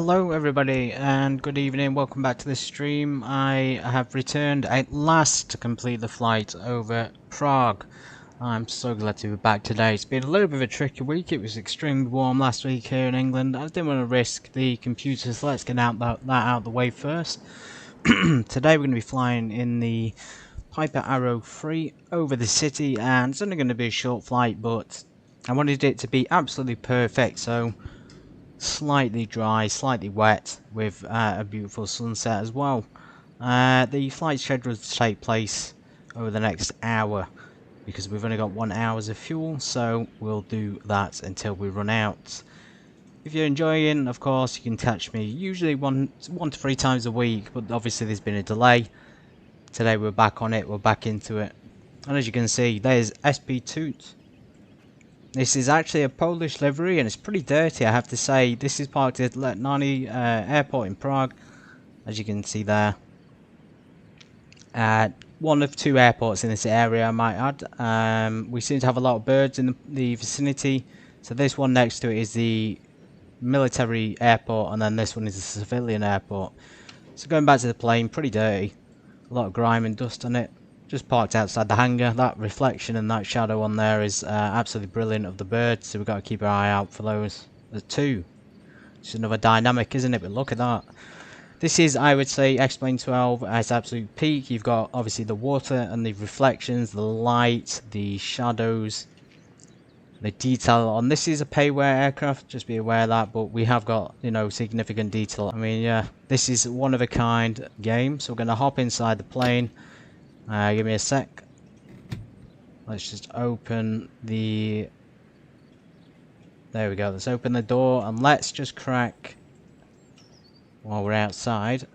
Hello everybody and good evening, welcome back to this stream. I have returned at last to complete the flight over Prague. I'm so glad to be back today. It's been a little bit of a tricky week. It was extremely warm last week here in England. I didn't want to risk the computers, so let's get that out of the way first. Today we're going to be flying in the Piper Arrow 3 over the city, and it's only going to be a short flight, but I wanted it to be absolutely perfect, so slightly dry, slightly wet, with a beautiful sunset as well. The flight scheduled to take place over the next hour because we've only got 1 hour of fuel, so we'll do that until we run out. If you're enjoying, of course, you can catch me usually one to 3 times a week, but obviously there's been a delay. Today we're back on it, we're back into it, and as you can see, there's SP Toot. This is actually a Polish livery and it's pretty dirty, I have to say. This is parked at Letňany Airport in Prague, as you can see there. One of 2 airports in this area, I might add. We seem to have a lot of birds in the vicinity. So this one next to it is the military airport, and then this one is the civilian airport. So going back to the plane, pretty dirty. A lot of grime and dust on it. Just parked outside the hangar. That reflection and that shadow on there is absolutely brilliant of the birds, so we've got to keep our eye out for those. There's 2. It's another dynamic, isn't it? But look at that. This is, I would say, X-Plane 12 at its absolute peak. You've got obviously the water and the reflections, the light, the shadows, the detail on. This is a payware aircraft, just be aware of that, but we have got, you know, significant detail. I mean, yeah, this is one of a kind game, so we're going to hop inside the plane. Give me a sec. Let's just open the... There we go. Let's open the door and let's just crack while we're outside.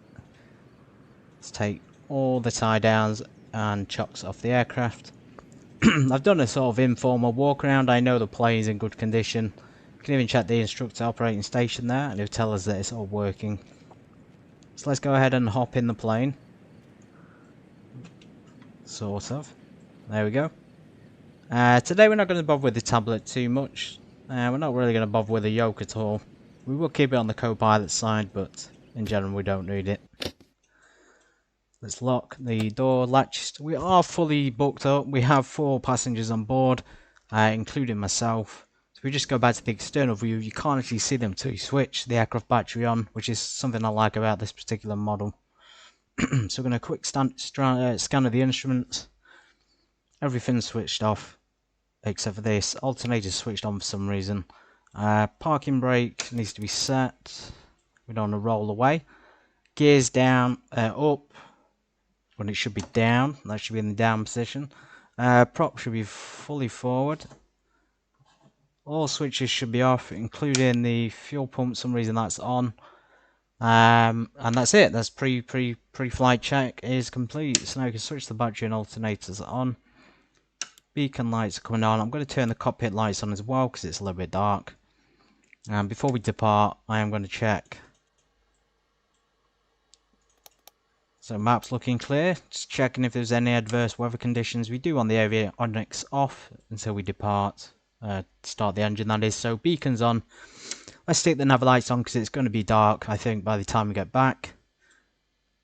Let's take all the tie downs and chocks off the aircraft. I've done a sort of informal walk around. I know the plane is in good condition. You can even check the instructor operating station there and he'll tell us that it's all working. So let's go ahead and hop in the plane. Sort of. There we go. Today we're not going to bother with the tablet too much. We're not really going to bother with the Yoke at all. We will keep it on the co-pilot side, but in general we don't need it. Let's lock the door latches. We are fully booked up. We have 4 passengers on board, including myself. So if we just go back to the external view, you can't actually see them until you switch the aircraft battery on, which is something I like about this particular model. So we're going to quick scan of the instruments. Everything's switched off except for this. Alternator switched on for some reason. Parking brake needs to be set. We don't want to roll away. Gears down, up when it should be down. That should be in the down position. Prop should be fully forward. All switches should be off, including the fuel pump. For some reason that's on. And that's it. That's pre-flight check is complete. So now you can switch the battery and alternators on. Beacon lights are coming on. I'm going to turn the cockpit lights on as well because it's a little bit dark. And before we depart, I am going to check. So map's looking clear. Just checking if there's any adverse weather conditions. We do want the avionics off until we depart. Start the engine, that is. So beacons on. Let's stick the nav lights on because it's going to be dark, I think, by the time we get back.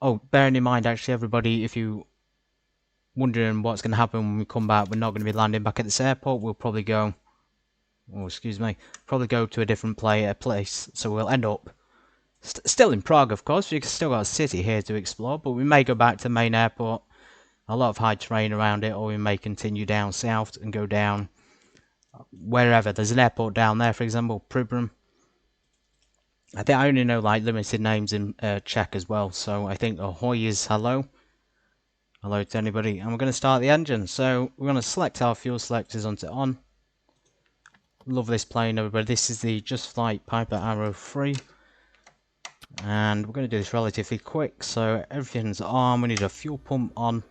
Oh, bearing in mind, actually, everybody, if you're wondering what's going to happen when we come back, we're not going to be landing back at this airport. We'll probably go... Oh, excuse me. Probably go to a different place. So we'll end up still in Prague, of course. We've still got a city here to explore, but we may go back to the main airport. A lot of high terrain around it, or we may continue down south and go down wherever. There's an airport down there, for example, Prague. I think I only know like limited names in Czech as well, so I think ahoy is hello. Hello to anybody, and we're going to start the engine. So we're going to select our fuel selectors onto on. Love this plane, everybody. This is the Just Flight Piper Arrow 3, and we're going to do this relatively quick. So everything's on. We need a fuel pump on.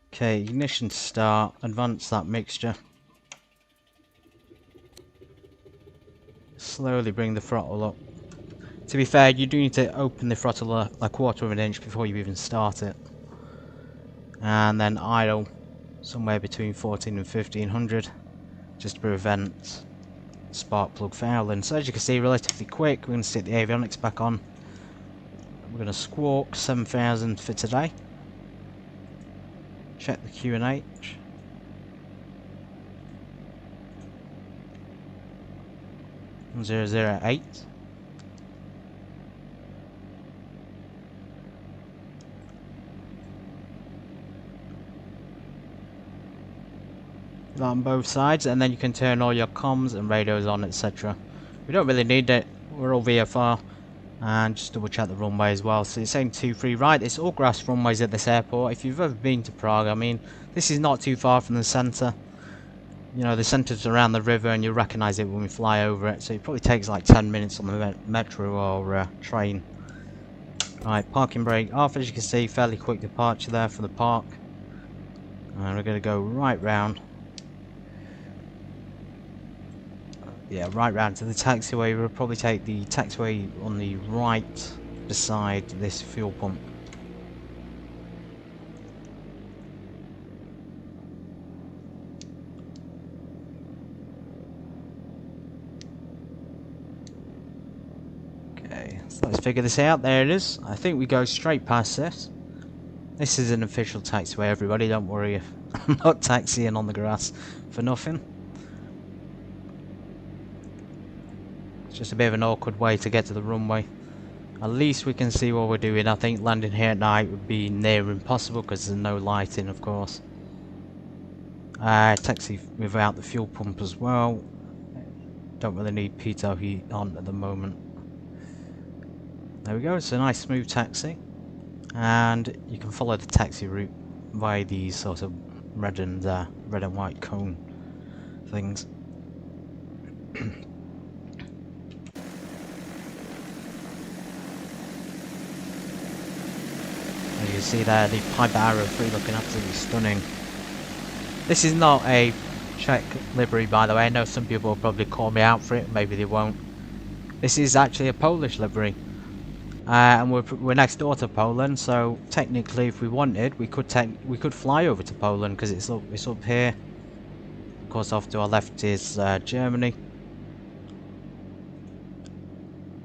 Okay, ignition to start. Advance that mixture. Slowly bring the throttle up. To be fair, you do need to open the throttle a 1/4 of an inch before you even start it. And then idle somewhere between 14 and 1500, just to prevent spark plug fouling. So as you can see, relatively quick. We're going to stick the avionics back on. We're going to squawk 7,000 for today. Check the QNH. And 008. On both sides, and then you can turn all your comms and radios on, etc. We don't really need it, we're all VFR. And just double check the runway as well. So it's saying 23 right. It's all grass runways at this airport. If you've ever been to Prague, I mean, this is not too far from the centre. You know, the centre's around the river and you'll recognise it when we fly over it. So it probably takes like 10 minutes on the metro or train. Right, parking brake off. As you can see, fairly quick departure there from the park. And we're going to go right round. Yeah, right round to the taxiway. We'll probably take the taxiway on the right beside this fuel pump. Okay, so let's figure this out. There it is. I think we go straight past this. This is an official taxiway, everybody. Don't worry if I'm not taxiing on the grass for nothing. Just a bit of an awkward way to get to the runway. At least we can see what we're doing. I think landing here at night would be near impossible because there's no lighting, of course. Taxi without the fuel pump as well. Don't really need pitot heat on at the moment. There we go. It's a nice smooth taxi, and you can follow the taxi route via these sort of red and white cone things. You can see there the Piper Arrow 3 looking absolutely stunning. This is not a Czech livery, by the way. I know some people will probably call me out for it, maybe they won't. This is actually a Polish livery, and we're next door to Poland. So technically, if we wanted, we could fly over to Poland because it's up here. Of course, off to our left is Germany.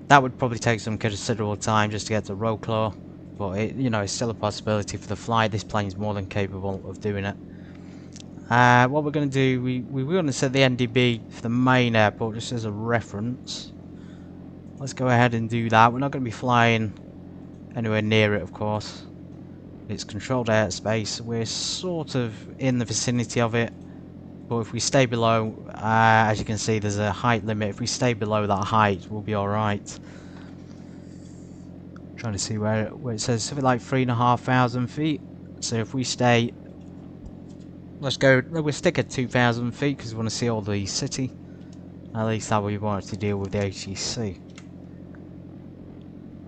That would probably take some considerable time just to get to Wrocław. But it's still a possibility for the flight. This plane's more than capable of doing it. What we're going to do, we were going to set the NDB for the main airport just as a reference. Let's go ahead and do that. We're not going to be flying anywhere near it, of course. It's controlled airspace. We're sort of in the vicinity of it. But if we stay below, as you can see, there's a height limit. If we stay below that height, we'll be alright. Trying to see where it says something like 3,500 feet. So if we stay, we'll stick at 2,000 feet because we want to see all the city. At least that we want to deal with the ATC.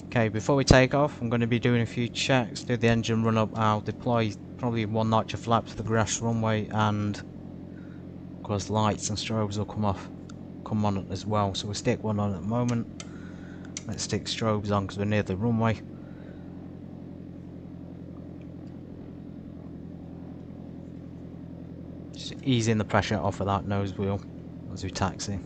Okay, before we take off, I'm going to be doing a few checks. Do the engine run up. I'll deploy probably 1 notch of flap to the grass runway, and of course lights and strobes will come on as well. So we'll stick one on at the moment. Let's stick strobes on because we're near the runway. Just easing the pressure off of that nose wheel as we taxi.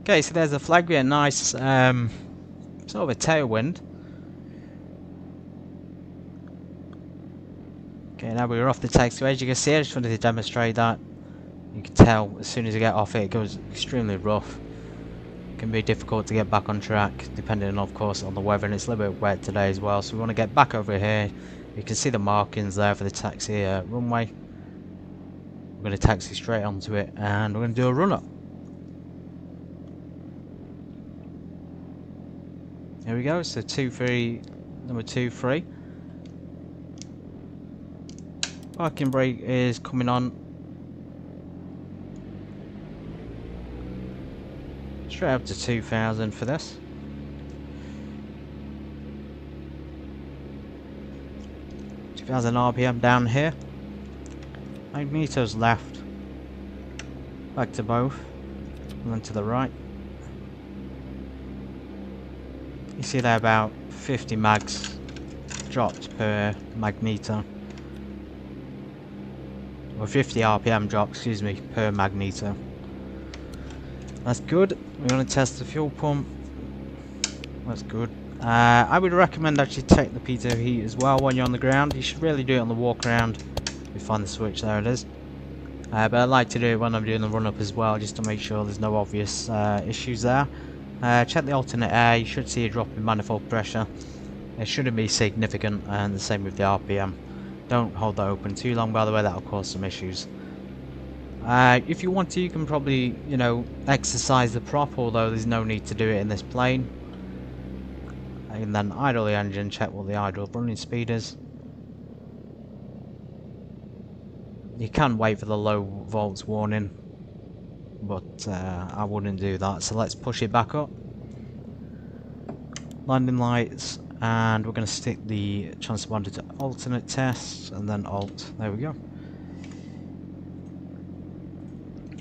Okay, so there's a flag. We had a nice sort of a tailwind. Okay, now we're off the taxiway. As you can see, I just wanted to demonstrate that. You can tell as soon as you get off it goes extremely rough. It can be difficult to get back on track, depending of course on the weather, and it's a little bit wet today as well. So we want to get back over here. You can see the markings there for the taxi runway. We're going to taxi straight onto it, and we're going to do a run up. Here we go. So number 23. Parking brake is coming on. Straight up to 2,000 for this. (2,000 RPM down here. Magneto's left. Back to both. And then to the right. You see there about 50 mags dropped per magneto. or 50 RPM drop, excuse me, per magneto. That's good. We're going to test the fuel pump. That's good. I would recommend actually take the pitot heat as well when you're on the ground. You should really do it on the walk around. You find the switch, there it is. But I like to do it when I'm doing the run up as well, just to make sure there's no obvious issues there. Check the alternate air. You should see a drop in manifold pressure. It shouldn't be significant, and the same with the RPM. Don't hold that open too long, by the way, that'll cause some issues. If you want to, you can probably, you know, exercise the prop, although there's no need to do it in this plane. And then idle the engine, check what the idle running speed is. You can wait for the low volts warning, but I wouldn't do that, so let's push it back up. Landing lights, and we're going to stick the transponder to alternate test, and then alt. There we go.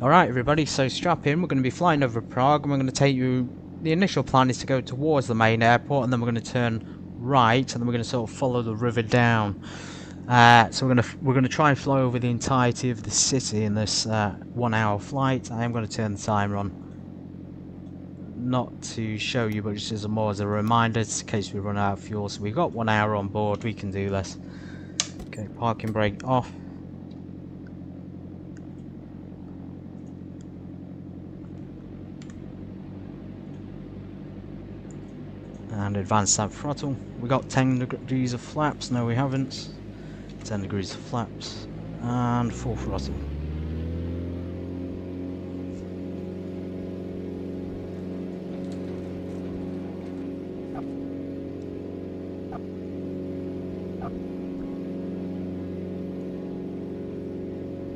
Alright everybody, so strap in. We're going to be flying over Prague, and we're going to take you... The initial plan is to go towards the main airport, and then we're going to turn right, and then we're going to sort of follow the river down. So we're going to try and fly over the entirety of the city in this 1 hour flight. I am going to turn the timer on, not to show you, but just as a reminder, just in case we run out of fuel. So we've got 1 hour on board, we can do this. Okay, parking brake off. And advance that throttle. We got 10 degrees of flaps. No, we haven't. 10 degrees of flaps. And full throttle.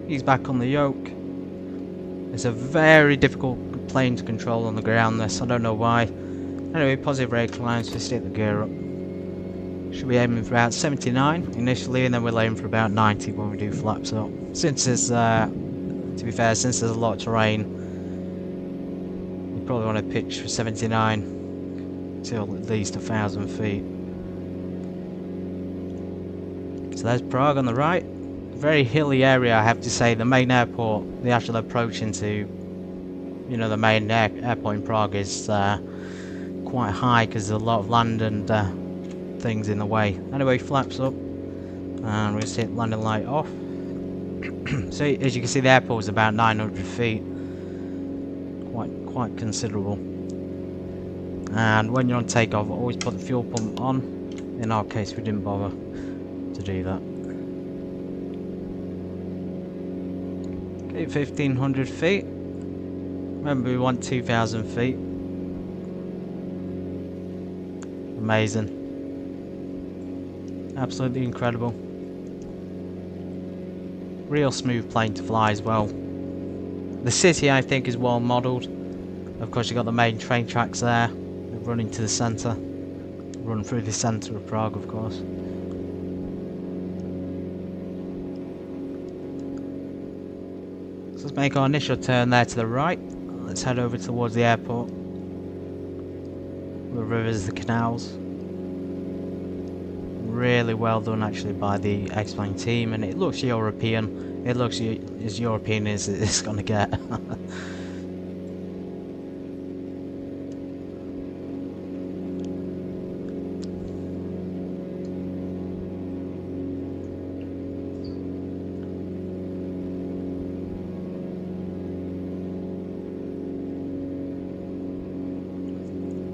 He's back on the Yoke. It's a very difficult plane to control on the ground, this. I don't know why. Anyway, positive rate climbs, we stick the gear up. Should be aiming for about 79 initially, and then we'll aim for about 90 when we do flaps up. Since there's, to be fair, since there's a lot of terrain, you probably want to pitch for 79 till at least 1,000 feet. So there's Prague on the right. Very hilly area, I have to say. The main airport, the actual approach into, you know, the main airport in Prague is quite high because there's a lot of land and things in the way. Anyway, flaps up, and we're going to hit landing light off. So as you can see, the airport is about 900 feet, quite considerable. And when you're on takeoff, always put the fuel pump on. In our case, we didn't bother to do that. Okay, 1,500 feet. Remember, we want 2,000 feet. Amazing. Absolutely incredible. Real smooth plane to fly as well. The city, I think, is well modelled. Of course, you've got the main train tracks there. They run into the centre. Run through the centre of Prague, of course. So let's make our initial turn there to the right. Let's head over towards the airport. The rivers, the canals. Really well done actually by the X-Plane team, and it looks European. It looks as European as it's going to get.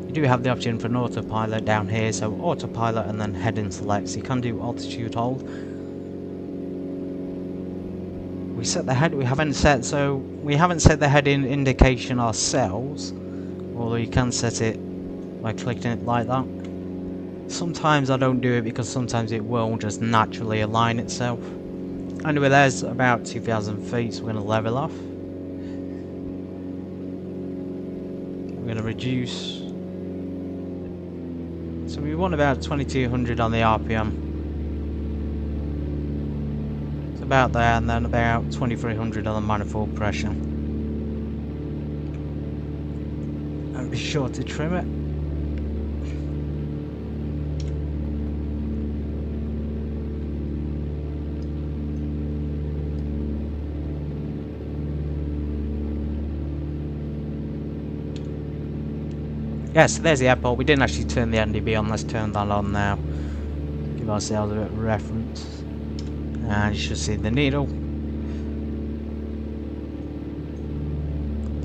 You do have the option for an autopilot down here, so autopilot and then heading select. So you can do altitude hold. We set the head. We haven't set the heading indication ourselves, although you can set it by clicking it like that. Sometimes I don't do it because sometimes it will just naturally align itself. Anyway, there's about 2,000 feet, so we're going to level off. We're going to reduce. So we want about 2,200 on the RPM. It's about there, and then about 2,300 on the manifold pressure. And be sure to trim it. Yeah, so there's the airport. We didn't actually turn the NDB on. Let's turn that on now. Give ourselves a bit of reference. And you should see the needle.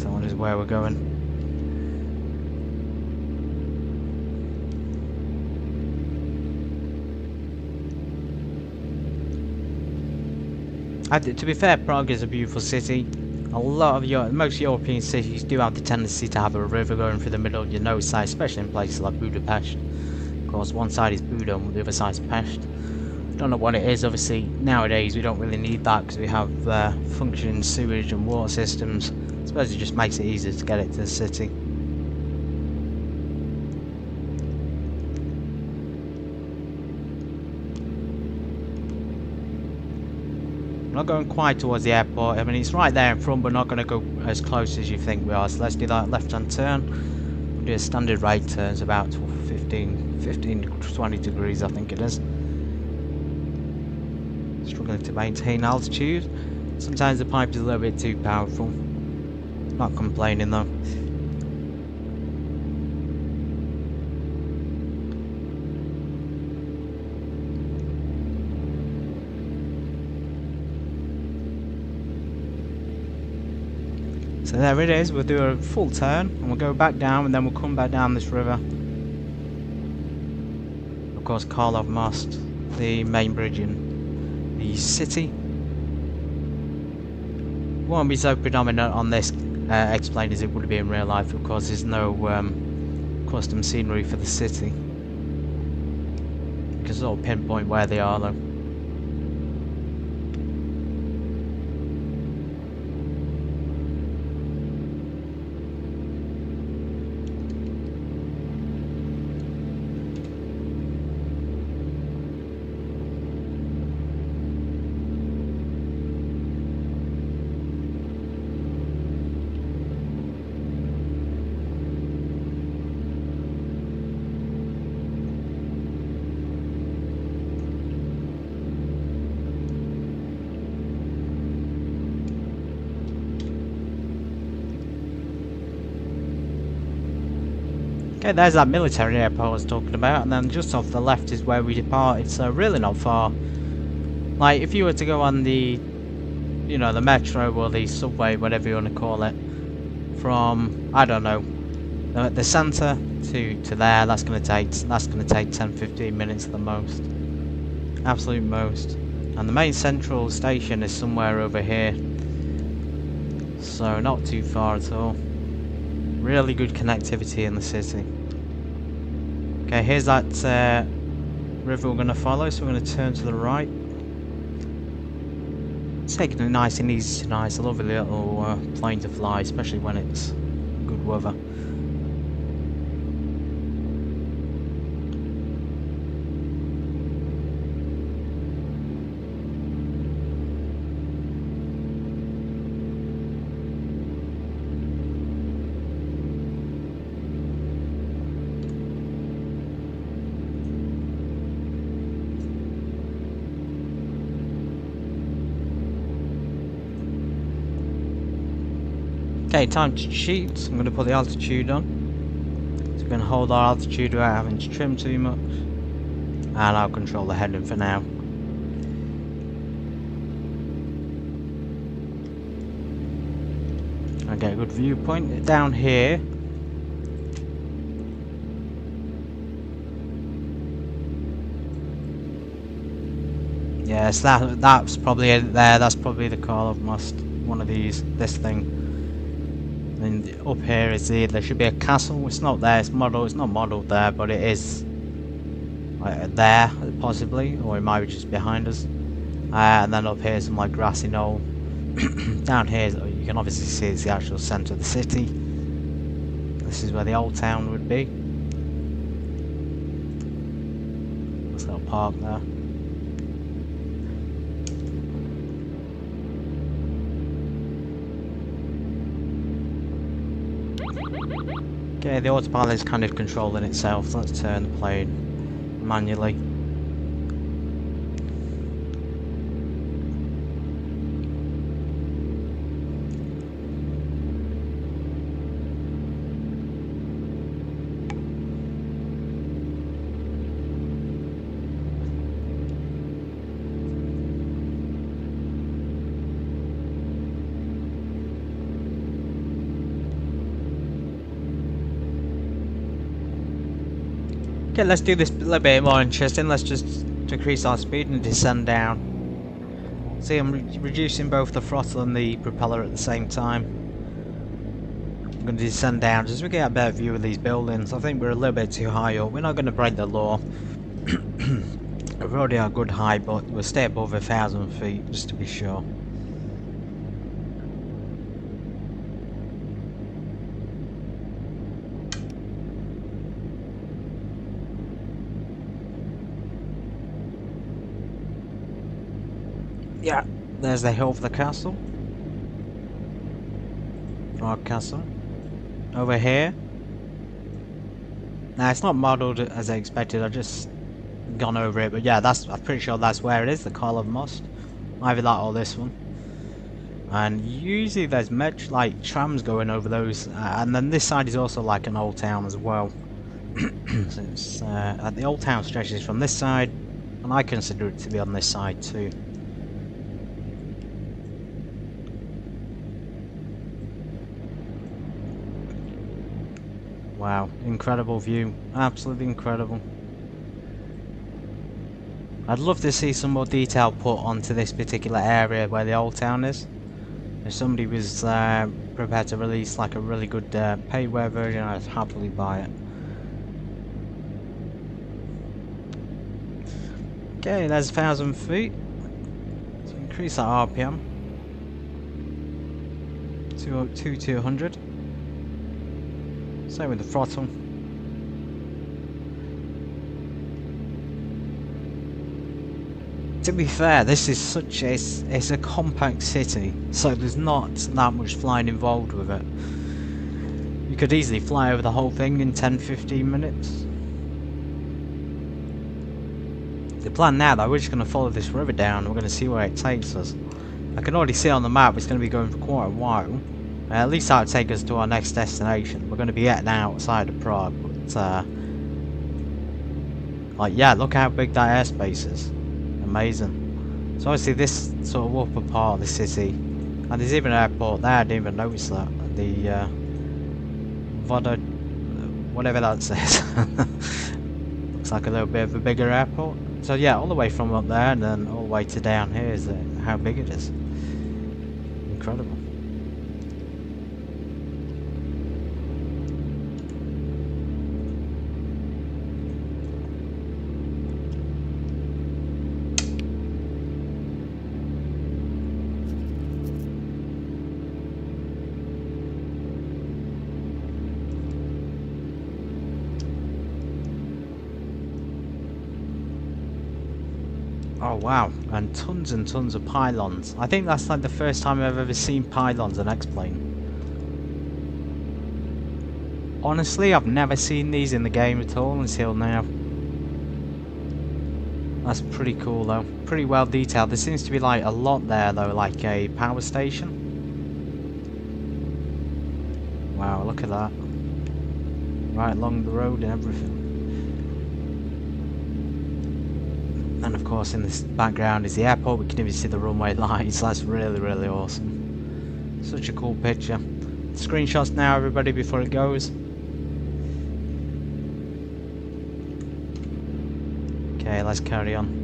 So that is where we're going. To be fair, Prague is a beautiful city. A lot of most European cities do have the tendency to have a river going through the middle of your nose side, especially in places like Budapest. Of course, one side is Buda and the other side is Pest. Don't know what it is. Obviously, nowadays we don't really need that because we have functioning sewage and water systems. I suppose it just makes it easier to get it to the city. I'm not going quite towards the airport. I mean, it's right there in front, but not going to go as close as you think we are. So let's do that left-hand turn. We'll do a standard right turn. It's about 15 to 20 degrees, I think it is. Struggling to maintain altitude. Sometimes the pipe is a little bit too powerful. Not complaining though. So there it is. We'll do a full turn and we'll go back down and then we'll come back down this river. Of course, Karlov Most, the main bridge in the city. Won't be so predominant on this explained as it would be in real life. Of course, there's no custom scenery for the city. You can sort of pinpoint where they are though. Okay, there's that military airport I was talking about, and then just off the left is where we departed, so really not far. Like, if you were to go on the, you know, the metro or the subway, whatever you want to call it, from, I don't know, the centre to there, that's going to take 10-15 minutes at the most. Absolute most. And the main central station is somewhere over here, so not too far at all. Really good connectivity in the city. Okay, here's that river we're going to follow, so we're going to turn to the right. It's taking it nice and easy tonight. It's a lovely little plane to fly, especially when it's good weather. Okay, time to cheat. I'm going to put the altitude on. So we're going to hold our altitude without having to trim too much. And I'll control the heading for now. I get a good viewpoint. Down here. Yes, that's probably it there. That's probably the Karlov Most. One of these. This thing. And up here is there should be a castle. It's not there. It's not modelled there, but it is there possibly, or it might be just behind us. And then up here is some like grassy knoll. Down here, you can obviously see it's the actual centre of the city. This is where the old town would be. This little park there. Okay, the autopilot is kind of controlling itself. Let's turn the plane manually. Okay, let's do this a little bit more interesting. Let's just decrease our speed and descend down. See, I'm reducing both the throttle and the propeller at the same time. I'm going to descend down just so we get a better view of these buildings. I think we're a little bit too high up. We're not going to break the law. We're already at a good height, but we'll stay above 1,000 feet just to be sure. Yeah, there's the hill for the castle. Prague Castle. Over here. Now it's not modelled as I expected, I've just gone over it, but yeah, I'm pretty sure that's where it is, the Carlov Most. Either that or this one. And usually there's like trams going over those, and then this side is also like an old town as well. So it's, the old town stretches from this side, and I consider it to be on this side too. Wow, incredible view, absolutely incredible. I'd love to see some more detail put onto this particular area where the old town is. If somebody was prepared to release like a really good payware version, I'd happily buy it. Okay, there's 1,000 feet. So increase that RPM to 200. Same with the throttle. To be fair, this is such it's a compact city, so there's not that much flying involved with it. You could easily fly over the whole thing in 10-15 minutes. The plan now though, we're just going to follow this river down, we're going to see where it takes us. I can already see on the map it's going to be going for quite a while. At least that'll take us to our next destination. We're going to be getting outside of Prague, but like yeah, look how big that airspace is. Amazing. So obviously this sort of upper part of the city, and there's even an airport there. I didn't even notice that. The whatever that says. Looks like a little bit of a bigger airport. So yeah, all the way from up there and then all the way to down here is how big it is. Incredible. Oh wow, and tons of pylons. I think that's like the first time I've ever seen pylons on X-Plane. Honestly, I've never seen these in the game at all until now. That's pretty cool though, pretty well detailed. There seems to be like a lot there though, like a power station. Wow, look at that. Right along the road and everything. And of course in this background is the airport, we can even see the runway lights. That's really awesome. Such a cool picture. Screenshots now everybody before it goes. Okay, let's carry on.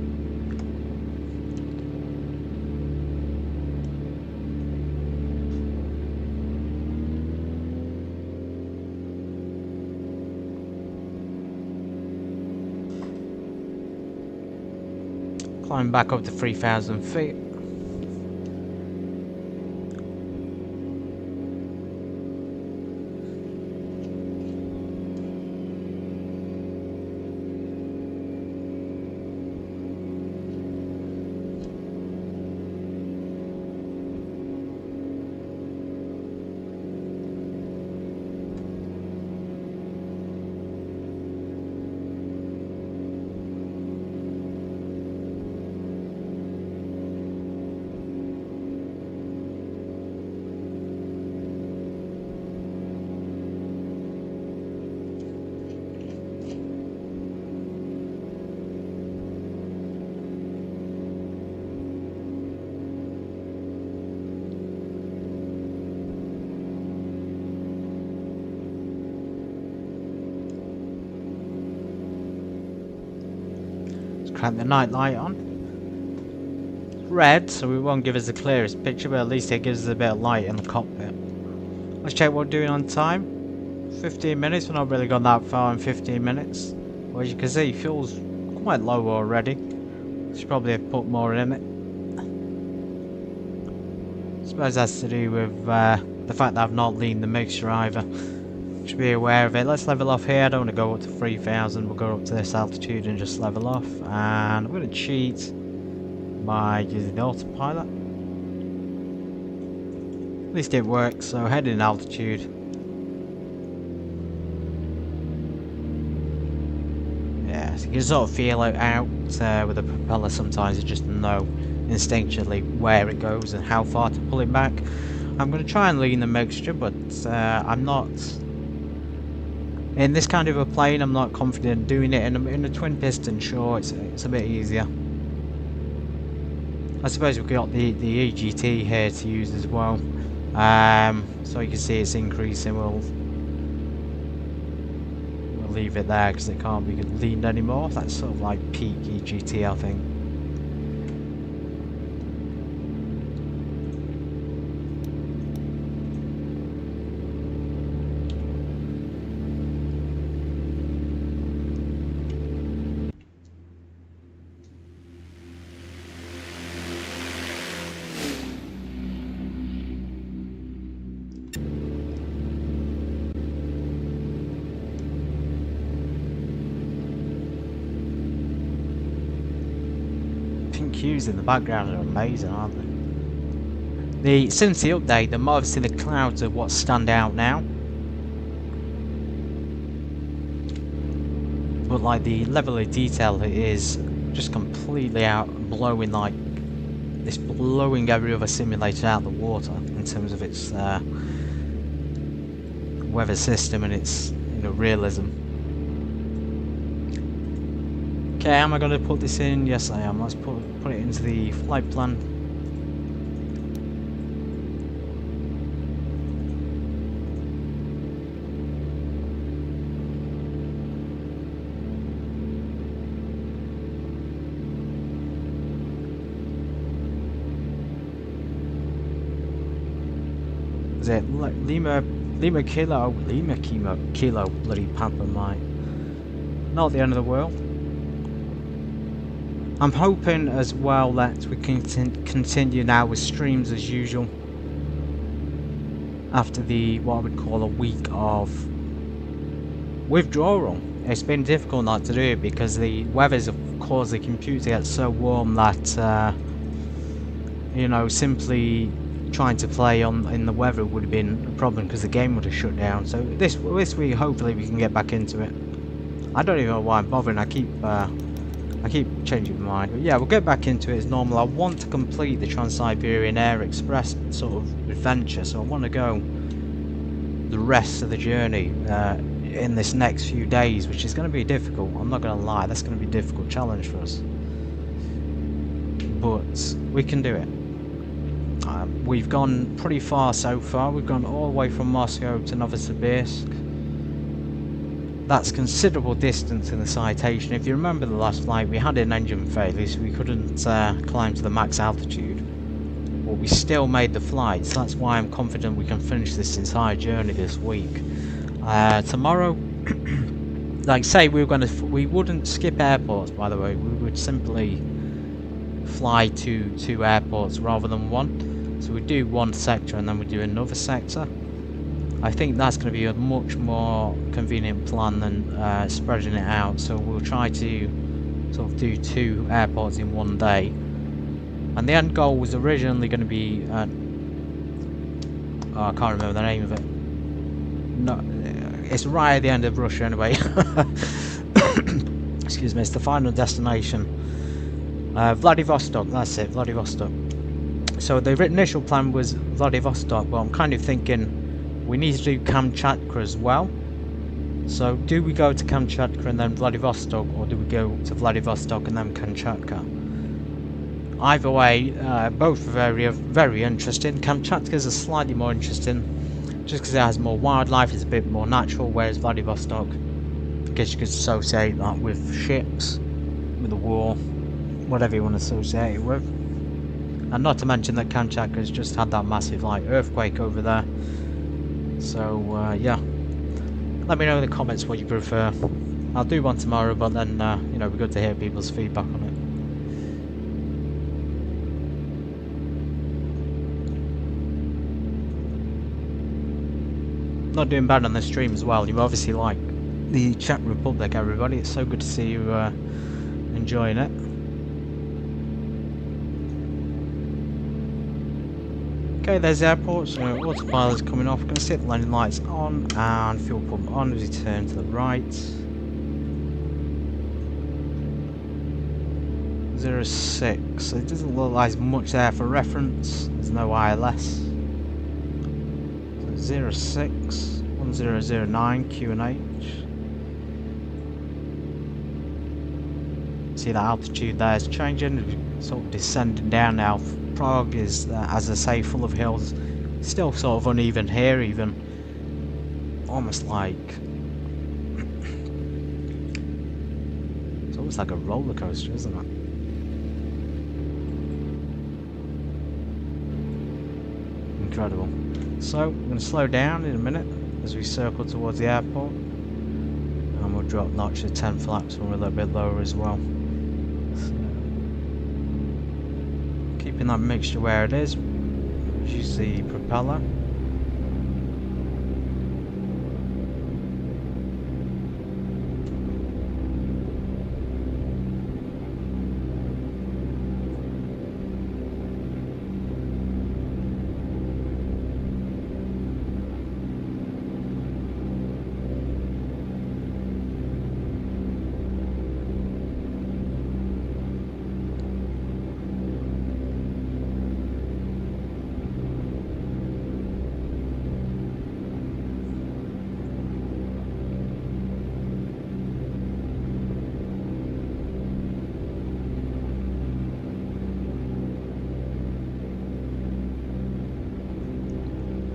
Climb back up to 3,000 feet. crank the night light on. Red, so it won't give us the clearest picture, but at least it gives us a bit of light in the cockpit. Let's check what we're doing on time. 15 minutes, we're not really gone that far in 15 minutes. Well, as you can see, fuel's quite low already. Should probably have put more in it. I suppose that's to do with the fact that I've not leaned the mixture either. Should be aware of it. Let's level off here. I don't want to go up to 3000. We'll go up to this altitude and just level off. And I'm going to cheat by using the autopilot. At least it works. So heading in altitude. Yeah, so you can sort of feel it out with the propeller. Sometimes you just know instinctually where it goes and how far to pull it back. I'm going to try and lean the mixture, but I'm not. In this kind of a plane, I'm not confident doing it in a twin piston. Sure, it's a bit easier. I suppose we've got the EGT here to use as well. So you can see it's increasing. We'll leave it there because it can't be leaned anymore. That's sort of like peak EGT, I think. Cues in the background are amazing, aren't they? Since the update, obviously the clouds are what stand out now, but like the level of detail is just completely out, blowing, like it's blowing every other simulator out of the water in terms of its weather system and its realism. Okay, am I going to put this in? Yes, I am. Let's put it into the flight plan. Is it Lima Kilo bloody Papa Mike? Not the end of the world. I'm hoping as well that we can continue now with streams as usual after what I would call a week of withdrawal. It's been difficult not to do it because the weather's have caused the computer to get so warm that simply trying to play in the weather would have been a problem because the game would have shut down. So this week hopefully we can get back into it. I don't even know why I'm bothering. I keep changing my mind, but yeah, we'll get back into it as normal. I want to complete the Trans-Siberian Air Express sort of adventure, so I want to go the rest of the journey in this next few days, which is going to be difficult. I'm not going to lie, that's going to be a difficult challenge for us, but we can do it. We've gone pretty far so far. We've gone all the way from Moscow to Novosibirsk. That's considerable distance in the citation. If you remember the last flight, we had an engine failure, so we couldn't climb to the max altitude. But we still made the flight, so that's why I'm confident we can finish this entire journey this week. Tomorrow, like say, we wouldn't skip airports, by the way. We would simply fly to 2 airports rather than one. So we do one sector and then we do another sector. I think that's going to be a much more convenient plan than spreading it out, so we'll try to sort of do 2 airports in one day. And the end goal was originally going to be I can't remember the name of it. No, it's right at the end of Russia anyway. Excuse me, it's the final destination. Vladivostok, that's it, Vladivostok. So the initial plan was Vladivostok, but I'm kind of thinking we need to do Kamchatka as well. So do we go to Kamchatka and then Vladivostok, or do we go to Vladivostok and then Kamchatka? Either way, both are very interesting. Kamchatka's are slightly more interesting just because it has more wildlife, it's a bit more natural, whereas Vladivostok, I guess you could associate that with ships. with the war, whatever you want to associate it with. And not to mention that Kanchak has just had that massive like earthquake over there. So yeah, let me know in the comments what you prefer. I'll do one tomorrow, but then you know, it'd be good to hear people's feedback on it. Not doing bad on the stream as well. You obviously like the Czech Republic, everybody. It's so good to see you enjoying it. Okay, there's the airport. So autopilot's coming off. Going to set the landing lights on and fuel pump on as we turn to the right. 06. So it doesn't look like much there for reference. There's no ILS. 06 1009 QNH. See that altitude there is changing, sort of descending down now. Prague is, as I say, full of hills. Still sort of uneven here, even almost like it's almost like a roller coaster, isn't it? Incredible. So we're going to slow down in a minute as we circle towards the airport, and we'll drop notch to 10 flaps when we're a little bit lower as well. So, keeping that mixture where it is, reduce the propeller.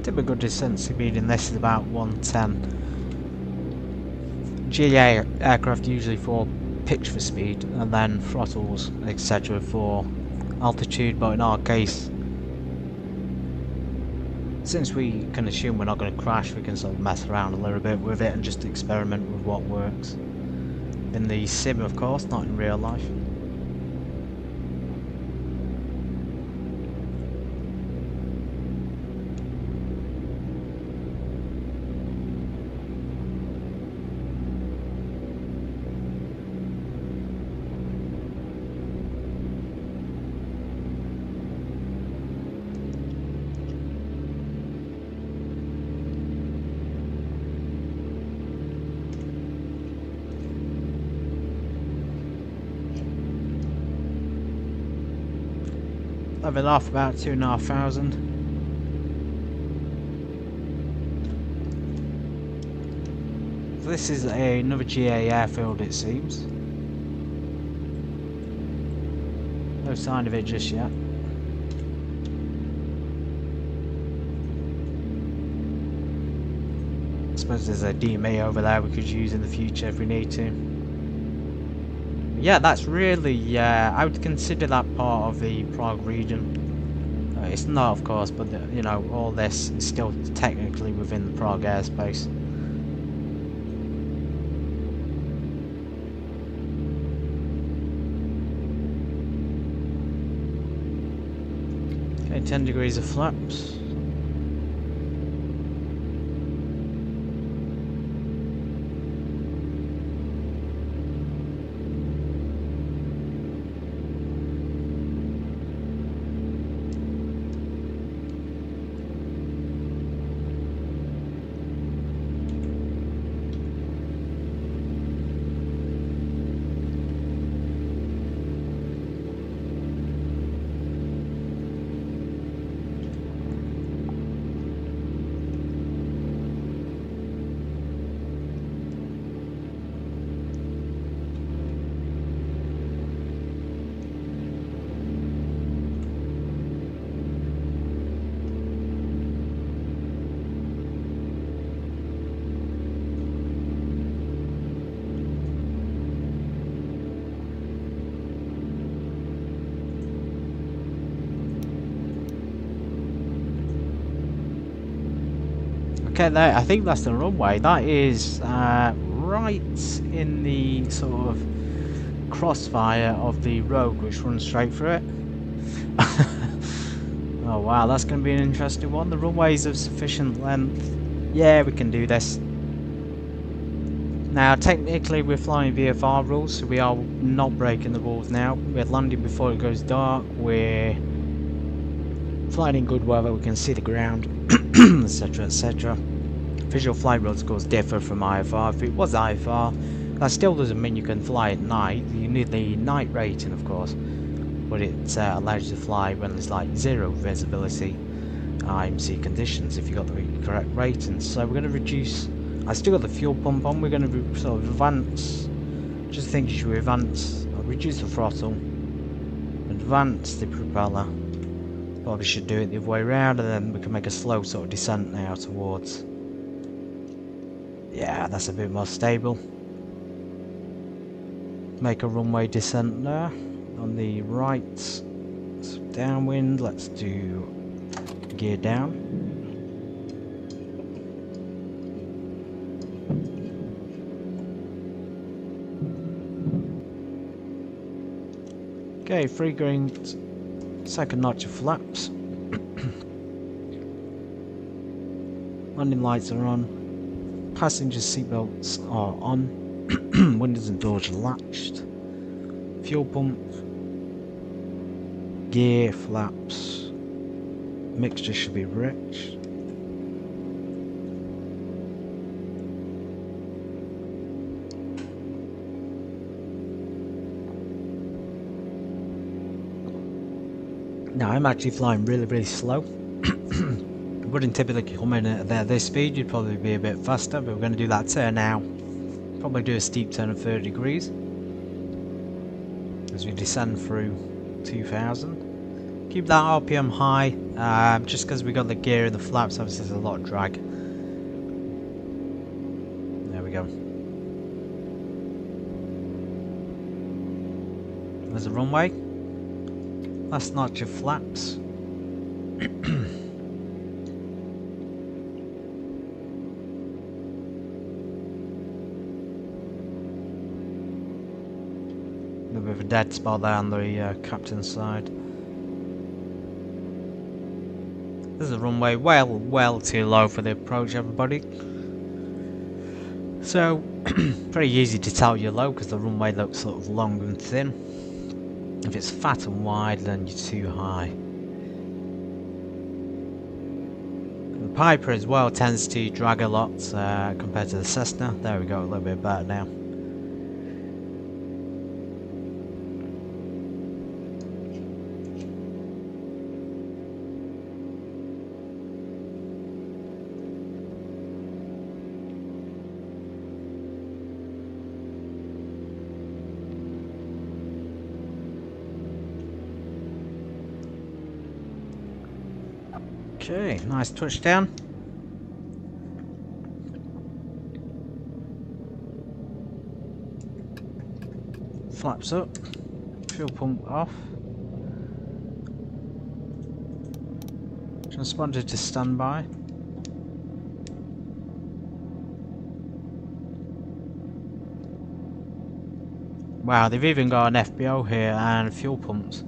Typical descent speed in this is about 110. GA aircraft usually for pitch for speed, and then throttles, etc. for altitude, but in our case, since we can assume we're not going to crash, we can sort of mess around a little bit with it and just experiment with what works. In the sim, of course, not in real life. Level off about 2,500. So this is another GA airfield, it seems. No sign of it just yet. I suppose there's a DMA over there we could use in the future if we need to. Yeah, that's really, I would consider that part of the Prague region. It's not, of course, but you know, all this is still technically within the Prague airspace. Okay, 10 degrees of flaps. Okay, there. I think that's the runway. That is right in the sort of crossfire of the road which runs straight through it. Oh wow, that's going to be an interesting one. The runway's of sufficient length. Yeah, we can do this. Now, technically, we're flying VFR rules, so we are not breaking the rules now. We're landing before it goes dark. We're flying in good weather. We can see the ground, etc., etc. Visual flight road scores differ from IFR. If it was IFR, that still doesn't mean you can fly at night. You need the night rating, of course, but it allows you to fly when there's like zero visibility IMC conditions if you got the correct ratings. So we're going to reduce. I still got the fuel pump on. We're going to sort of advance. Just think you should advance. I'll reduce the throttle, advance the propeller. Probably should do it the other way around, and then we can make a slow sort of descent now towards. Yeah, that's a bit more stable. Make a runway descent there on the right. So downwind. Let's do gear down. Okay, free green, second notch of flaps. Landing lights are on. Passenger seatbelts are on. Windows and doors are latched. Fuel pump. Gear, flaps. Mixture should be rich. Now I'm actually flying really slow. Wouldn't typically come in at this speed, you'd probably be a bit faster, but we're going to do that turn now. Probably do a steep turn of 30 degrees as we descend through 2000. Keep that RPM high, just because we got the gear and the flaps, obviously there's a lot of drag. There we go. There's a runway. Last notch of flaps. A little bit of a dead spot there on the captain's side. This is a runway well too low for the approach, everybody. So, pretty easy to tell you're low because the runway looks sort of long and thin. If it's fat and wide, then you're too high. The Piper as well tends to drag a lot compared to the Cessna. There we go, a little bit better now. Okay, nice touchdown. Flaps up, fuel pump off. Transponder to standby. Wow, they've even got an FBO here and fuel pumps.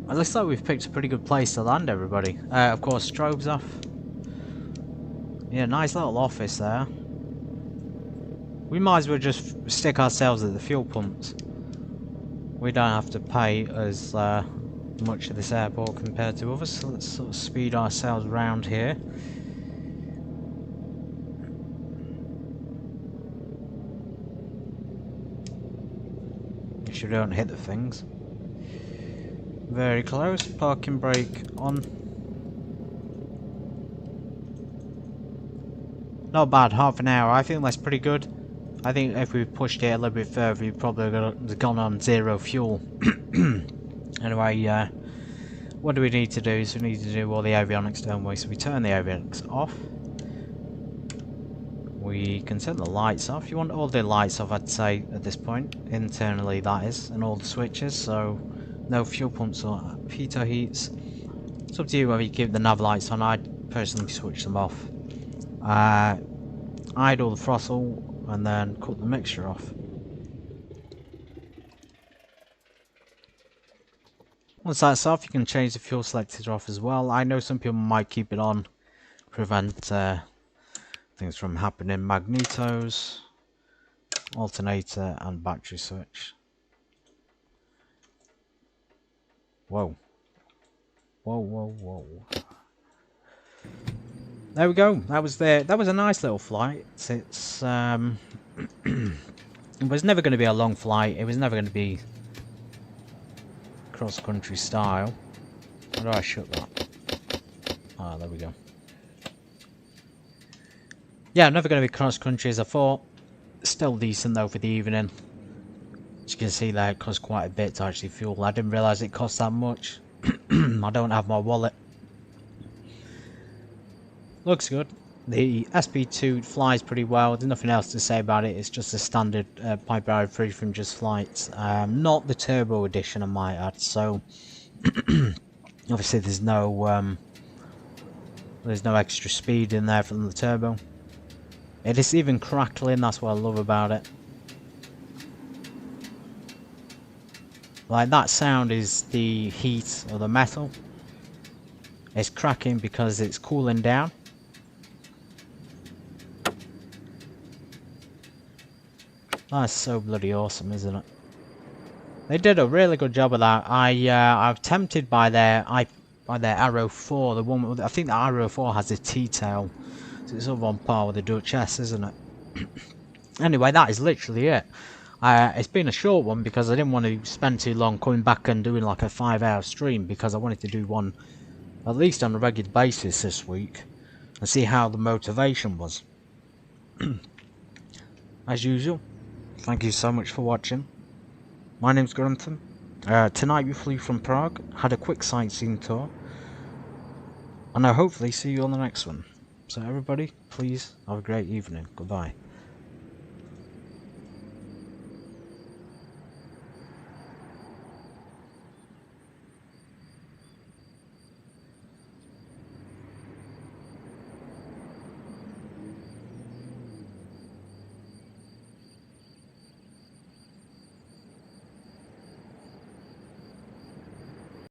It looks like we've picked a pretty good place to land, everybody. Of course, strobes off. Yeah, nice little office there. We might as well just stick ourselves at the fuel pumps. We don't have to pay as much at this airport compared to others, so let's sort of speed ourselves around here. Make sure we don't hit the things. Very close, parking brake on. Not bad, half an hour. I think that's pretty good. I think if we pushed it a little bit further, we probably would have gone on zero fuel. Anyway, what do we need to do? Is we need to do all the avionics, don't we? So we turn the avionics off. We can turn the lights off. You want all the lights off, I'd say, at this point. Internally, that is, and all the switches, so no fuel pumps or pitot heats. It's up to you whether you keep the nav lights on. I'd personally switch them off. idle the throttle, and then cut the mixture off. Once that's off, you can change the fuel selector off as well. I know some people might keep it on, prevent things from happening. Magnetos, alternator, and battery switch. Whoa. Whoa, whoa, whoa. There we go. That was a nice little flight. It's it was never going to be a long flight. It was never going to be cross-country style. How do I shut that? Ah, there we go. Yeah, never going to be cross-country as I thought. Still decent though for the evening. As you can see there, it costs quite a bit to actually fuel. I didn't realise it cost that much. I don't have my wallet. Looks good. The SP2 flies pretty well. There's nothing else to say about it. It's just a standard Piper Arrow 3 from Just Flights. Not the turbo edition, I might add. So obviously there's no extra speed in there from the turbo. It is even crackling. That's what I love about it. Like, that sound is the heat of the metal. It's cracking because it's cooling down. That's so bloody awesome, isn't it? They did a really good job of that. I'm tempted by their Arrow 4, the one with, I think the Arrow 4 has a T-tail, so it's sort of on par with the Dutch S, isn't it? Anyway, that is literally it. It's been a short one because I didn't want to spend too long coming back and doing like a 5-hour stream, because I wanted to do one at least on a regular basis this week and see how the motivation was. As usual, thank you so much for watching. My name's Quadrant. Tonight we flew from Prague, had a quick sightseeing tour, and I'll hopefully see you on the next one. So everybody, please have a great evening. Goodbye.